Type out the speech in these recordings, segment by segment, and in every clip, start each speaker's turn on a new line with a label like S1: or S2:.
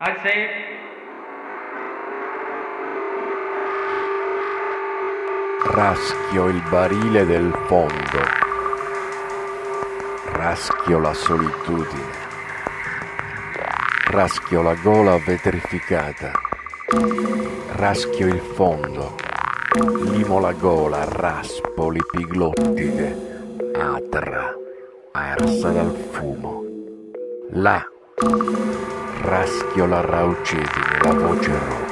S1: I say,
S2: Raschio il barile del fondo, raschio la solitudine, raschio la gola vetrificata, raschio il fondo, limo la gola, raspo l'epiglottide, atra, arsa dal fumo. Là, raschio la raucedine, la voce roca.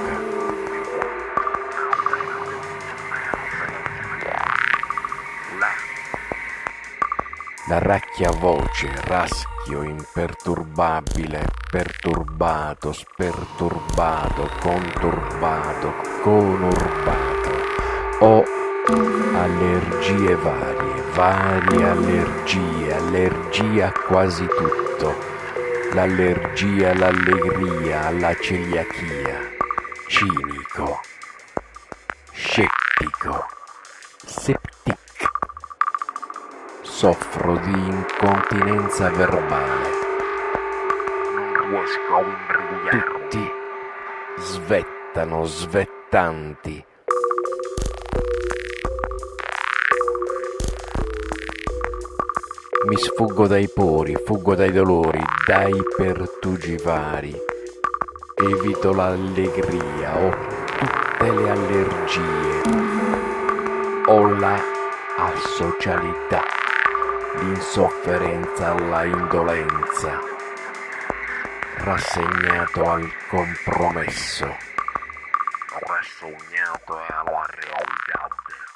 S2: La racchia voce, raschio imperturbabile, perturbato, sperturbato, conturbato, conurbato. Ho allergie varie allergie, allergia a quasi tutto. L'allergia all'allegria, alla celiachia, cinico, scettico, septic. Soffro di incontinenza verbale. Non riesco a imbrogliarmi. Tutti svettano, svettanti. Mi sfuggo dai pori, fuggo dai dolori, dai pertugi vari. Evito l'allegria, ho tutte le allergie. Ho la asocialità, l'insofferenza alla indolenza, rassegnato al compromesso, rassegnato alla realtà.